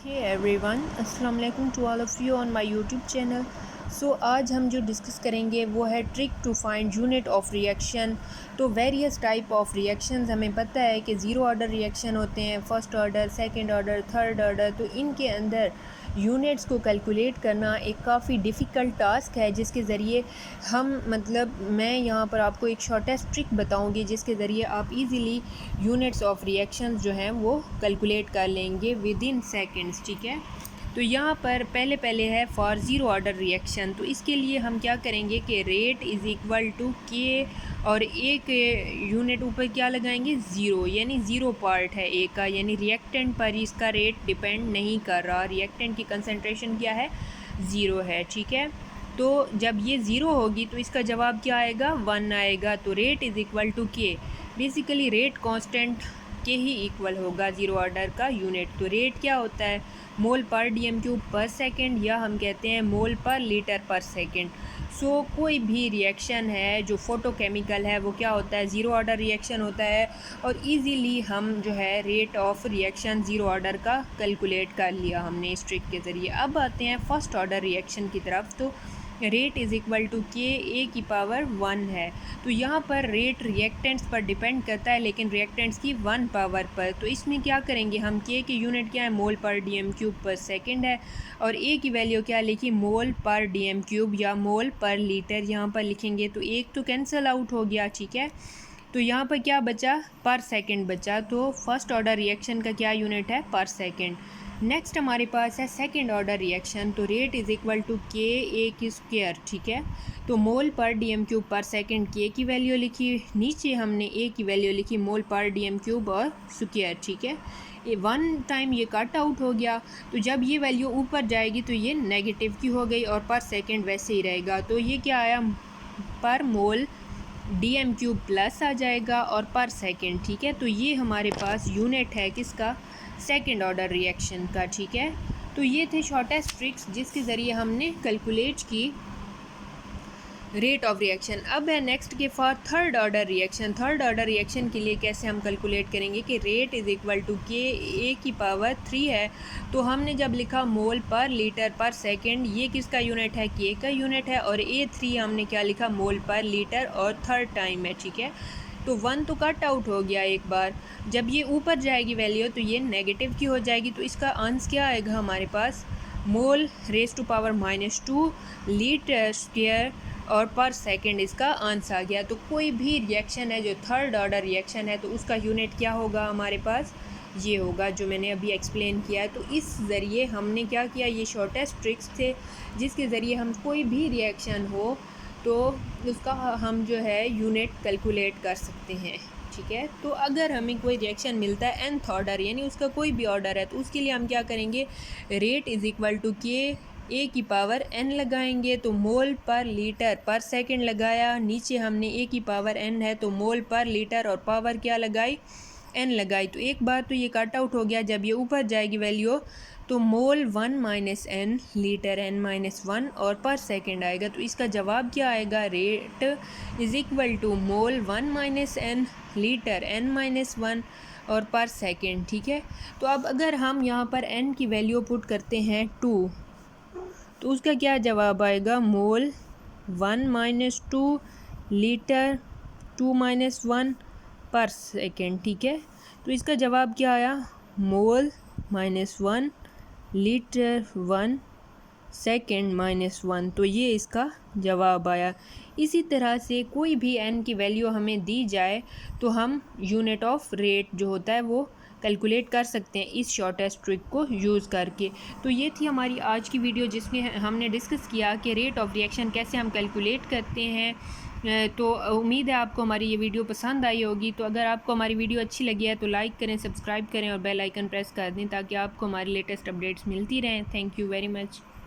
हे everyone, अस्सलाम वालेकुम to all of you on my YouTube channel. So आज हम जो डिस्कस करेंगे वो है trick to find unit of reaction. तो वेरियस टाइप ऑफ रिएक्शंस हमें पता है कि ज़ीरो ऑर्डर रिएक्शन होते हैं, first order, second order, third order. तो इनके अंदर यूनिट्स को कैलकुलेट करना एक काफ़ी डिफ़िकल्ट टास्क है, जिसके ज़रिए मैं यहाँ पर आपको एक शॉर्टेस्ट ट्रिक बताऊँगी जिसके ज़रिए आप इजीली यूनिट्स ऑफ रिएक्शंस जो हैं वो कैलकुलेट कर लेंगे विद इन सेकेंड्स। ठीक है, तो यहाँ पर पहले है फॉर ज़ीरो ऑर्डर रिएक्शन। तो इसके लिए हम क्या करेंगे कि रेट इज़ इक्वल टू के और एक यूनिट ऊपर क्या लगाएंगे, ज़ीरो, यानी ज़ीरो पार्ट है ए का, यानी रिएक्टेंट पर इसका रेट डिपेंड नहीं कर रहा। रिएक्टेंट की कंसंट्रेशन क्या है, ज़ीरो है। ठीक है, तो जब ये ज़ीरो होगी तो इसका जवाब क्या आएगा, 1 आएगा। तो रेट इज़ इक्वल टू के, बेसिकली रेट कांस्टेंट के ही इक्वल होगा ज़ीरो ऑर्डर का यूनिट। तो रेट क्या होता है, मोल पर डीएम क्यूब पर सेकंड, या हम कहते हैं मोल पर लीटर पर सेकंड। सो कोई भी रिएक्शन है जो फोटोकेमिकल है वो क्या होता है, ज़ीरो ऑर्डर रिएक्शन होता है। और इजीली हम जो है rate of reaction zero order का कैलकुलेट कर लिया हमने इस ट्रिक के ज़रिए। अब आते हैं फर्स्ट ऑर्डर रिएक्शन की तरफ। तो रेट इज़ इक्वल टू के ए की पावर 1 है। तो यहाँ पर रेट रिएक्टेंट्स पर डिपेंड करता है, लेकिन रिएक्टेंट्स की 1 पावर पर। तो इसमें क्या करेंगे हम, के की यूनिट क्या है, मोल पर डीएम क्यूब पर सेकंड है, और ए की वैल्यू क्या लिखी, मोल पर डीएम क्यूब या मोल पर लीटर यहाँ पर लिखेंगे। तो एक तो कैंसिल आउट हो गया। ठीक है, तो यहाँ पर क्या बचा, पर सेकंड बचा। तो फर्स्ट ऑर्डर रिएक्शन का क्या यूनिट है, पर सेकंड। नेक्स्ट हमारे पास है सेकंड ऑर्डर रिएक्शन। तो रेट इज़ इक्वल टू के ए की स्क्वायर। ठीक है, तो मोल पर डीएम क्यूब पर सेकंड के की वैल्यू लिखी, नीचे हमने ए की वैल्यू लिखी मोल पर डीएम क्यूब और स्क्वायर। ठीक है, ये 1 टाइम ये कट आउट हो गया। तो जब ये वैल्यू ऊपर जाएगी तो ये नेगेटिव की हो गई और पर सेकंड वैसे ही रहेगा। तो ये क्या आया, पर मोल डीएम क्यूब प्लस आ जाएगा और पर सेकंड। ठीक है, तो ये हमारे पास यूनिट है किसका, सेकंड ऑर्डर रिएक्शन का। ठीक है, तो ये थे शॉर्टेस्ट ट्रिक्स जिसके ज़रिए हमने कैलकुलेट की रेट ऑफ रिएक्शन। अब है नेक्स्ट के for third order reaction. Third order reaction के लिए कैसे हम कैलकुलेट करेंगे कि रेट इज़ इक्वल टू के ए की पावर 3 है। तो हमने जब लिखा मोल पर लीटर पर सेकंड, ये किसका यूनिट है, के का यूनिट है, और A3 हमने क्या लिखा, मोल पर लीटर और थर्ड टाइम है। ठीक है, तो 1 तो कट आउट हो गया एक बार। जब ये ऊपर जाएगी वैल्यू तो ये नेगेटिव की हो जाएगी। तो इसका आंसर क्या आएगा हमारे पास, mole raise to power -2 litre square और पर सेकंड इसका आंसर आ गया। तो कोई भी रिएक्शन है जो थर्ड ऑर्डर रिएक्शन है तो उसका यूनिट क्या होगा हमारे पास, ये होगा जो मैंने अभी एक्सप्लेन किया है। तो इस ज़रिए हमने क्या किया, ये शॉर्टेस्ट ट्रिक्स थे जिसके ज़रिए हम कोई भी रिएक्शन हो तो उसका हम जो है यूनिट कैलकुलेट कर सकते हैं। ठीक है, तो अगर हमें कोई रिएक्शन मिलता है nth ऑर्डर, यानी उसका कोई भी ऑर्डर है, तो उसके लिए हम क्या करेंगे, रेट इज़ इक्वल टू के ए की पावर n लगाएंगे। तो मोल पर लीटर पर सेकंड लगाया, नीचे हमने ए की पावर n है तो मोल पर लीटर और पावर क्या लगाई, n लगाई। तो एक बार तो ये कट आउट हो गया, जब ये ऊपर जाएगी वैल्यू तो मोल 1 minus n litre n minus 1 और पर सेकंड आएगा। तो इसका जवाब क्या आएगा, rate is equal to mole 1 minus n litre n minus 1 और पर सेकंड। ठीक है, तो अब अगर हम यहाँ पर n की वैल्यू पुट करते हैं 2, तो उसका क्या जवाब आएगा, मोल 1 माइनस 2 लीटर 2 माइनस 1 पर सेकेंड। ठीक है, तो इसका जवाब क्या आया, मोल -1 लीटर 1 सेकेंड -1। तो ये इसका जवाब आया। इसी तरह से कोई भी n की वैल्यू हमें दी जाए तो हम यूनिट ऑफ रेट जो होता है वो कैलकुलेट कर सकते हैं इस शॉर्टेस्ट ट्रिक को यूज़ करके। तो ये थी हमारी आज की वीडियो जिसमें हमने डिस्कस किया कि रेट ऑफ रिएक्शन कैसे हम कैलकुलेट करते हैं। तो उम्मीद है आपको हमारी ये वीडियो पसंद आई होगी। तो अगर आपको हमारी वीडियो अच्छी लगी है तो लाइक करें, सब्सक्राइब करें और बेल आइकन प्रेस कर दें ताकि आपको हमारी लेटेस्ट अपडेट्स मिलती रहें। Thank you very much.